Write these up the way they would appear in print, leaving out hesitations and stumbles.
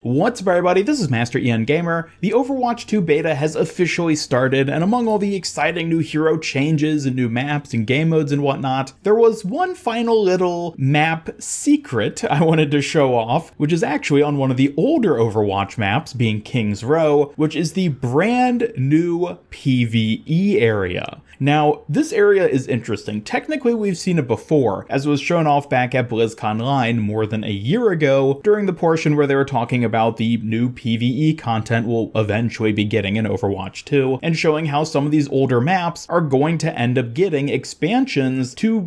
What's up everybody, this is Master Ian Gamer. The Overwatch 2 beta has officially started, and among all the exciting new hero changes and new maps and game modes and whatnot, there was one final little map secret I wanted to show off, which is actually on one of the older Overwatch maps, being King's Row, which is the brand new PvE area. Now, this area is interesting. Technically, we've seen it before, as it was shown off back at BlizzConline more than a year ago, during the portion where they were talking about the new PvE content we'll eventually be getting in Overwatch 2, and showing how some of these older maps are going to end up getting expansions to,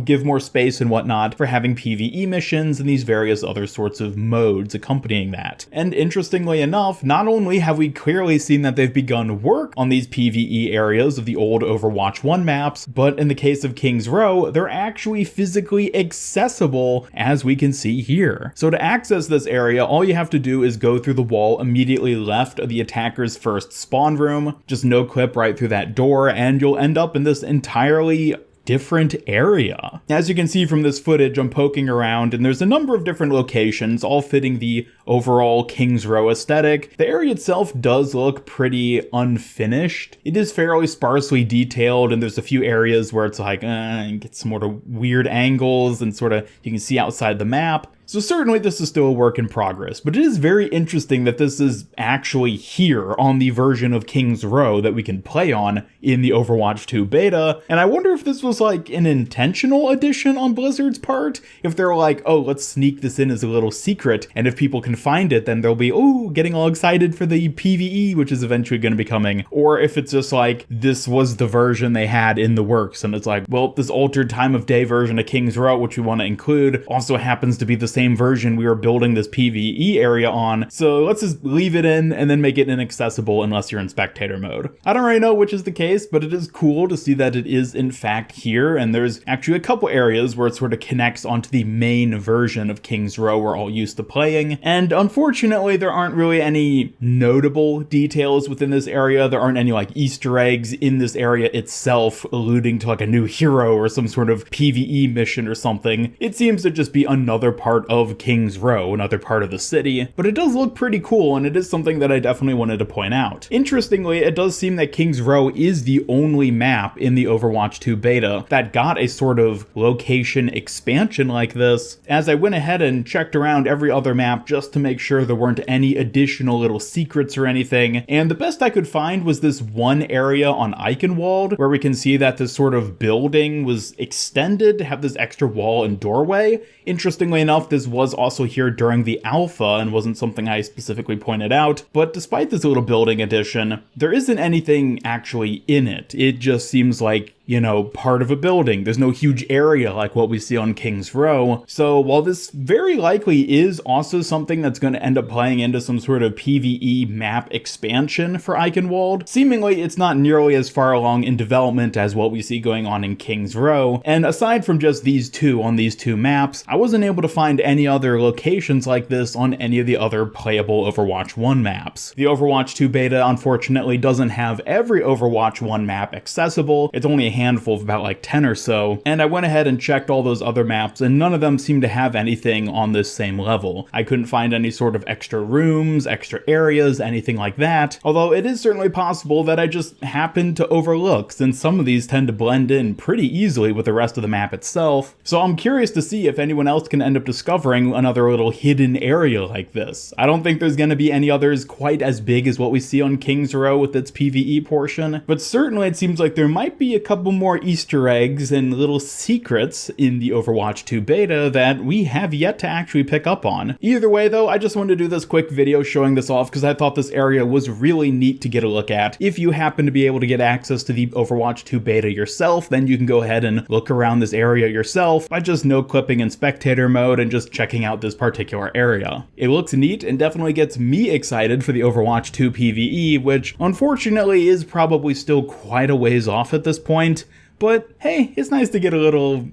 give more space and whatnot for having PvE missions and these various other sorts of modes accompanying that. And interestingly enough, not only have we clearly seen that they've begun work on these PvE areas of the old Overwatch 1 maps, but in the case of King's Row, they're actually physically accessible, as we can see here. So to access this area, all you have to do is go through the wall immediately left of the attacker's first spawn room, just no clip right through that door, and you'll end up in this entirely different area. As you can see from this footage, I'm poking around and there's a number of different locations, all fitting the overall King's Row aesthetic. The area itself does look pretty unfinished. It is fairly sparsely detailed, and there's a few areas where it's like, get some sort of weird angles and sort of you can see outside the map. So certainly this is still a work in progress, but it is very interesting that this is actually here on the version of King's Row that we can play on in the Overwatch 2 beta, and I wonder if this was like an intentional addition on Blizzard's part, if they're like, oh, let's sneak this in as a little secret, and if people can find it, then they'll be, oh, getting all excited for the PvE, which is eventually going to be coming, or if it's just like, this was the version they had in the works, and it's like, well, this altered time of day version of King's Row, which we want to include, also happens to be the same version we were building this PvE area on, so let's just leave it in and then make it inaccessible unless you're in spectator mode. I don't really know which is the case, but it is cool to see that it is in fact here, and there's actually a couple areas where it sort of connects onto the main version of King's Row we're all used to playing, and unfortunately there aren't really any notable details within this area. There aren't any like Easter eggs in this area itself alluding to like a new hero or some sort of PvE mission or something. It seems to just be another part of King's Row, another part of the city, but it does look pretty cool, and it is something that I definitely wanted to point out. Interestingly, it does seem that King's Row is the only map in the Overwatch 2 beta that got a sort of location expansion like this, as I went ahead and checked around every other map just to make sure there weren't any additional little secrets or anything, and the best I could find was this one area on Eichenwalde, where we can see that this sort of building was extended to have this extra wall and doorway. Interestingly enough, this was also here during the alpha and wasn't something I specifically pointed out, but despite this little building addition, there isn't anything actually in it. It just seems like, part of a building. There's no huge area like what we see on King's Row. So while this very likely is also something that's going to end up playing into some sort of PvE map expansion for Eichenwalde, seemingly it's not nearly as far along in development as what we see going on in King's Row. And aside from just these two on these two maps, I wasn't able to find any other locations like this on any of the other playable Overwatch 1 maps. The Overwatch 2 beta unfortunately doesn't have every Overwatch 1 map accessible. It's only a handful of about like 10 or so, and I went ahead and checked all those other maps, and none of them seem to have anything on this same level. I couldn't find any sort of extra rooms, extra areas, anything like that, although it is certainly possible that I just happened to overlook, since some of these tend to blend in pretty easily with the rest of the map itself. So I'm curious to see if anyone else can end up discovering another little hidden area like this. I don't think there's going to be any others quite as big as what we see on King's Row with its PvE portion, but certainly it seems like there might be a couple more Easter eggs and little secrets in the Overwatch 2 beta that we have yet to actually pick up on. Either way though, I just wanted to do this quick video showing this off because I thought this area was really neat to get a look at. If you happen to be able to get access to the Overwatch 2 beta yourself, then you can go ahead and look around this area yourself by just no clipping in spectator mode and just checking out this particular area. It looks neat and definitely gets me excited for the Overwatch 2 PvE, which unfortunately is probably still quite a ways off at this point. But hey, it's nice to get a little,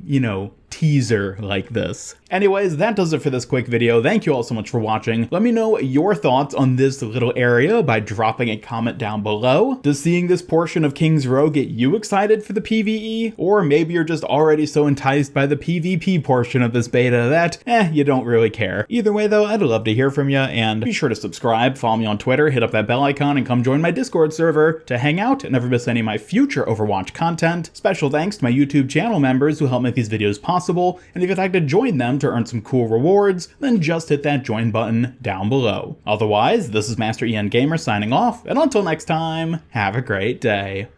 teaser like this. Anyways, that does it for this quick video. Thank you all so much for watching. Let me know your thoughts on this little area by dropping a comment down below. Does seeing this portion of King's Row get you excited for the PvE? Or maybe you're just already so enticed by the PvP portion of this beta that, you don't really care. Either way though, I'd love to hear from you, and be sure to subscribe, follow me on Twitter, hit up that bell icon, and come join my Discord server to hang out and never miss any of my future Overwatch content. Special thanks to my YouTube channel members who help make these videos possible, and if you'd like to join them to earn some cool rewards, then just hit that join button down below. Otherwise, this is Master Gamer signing off, and until next time, have a great day.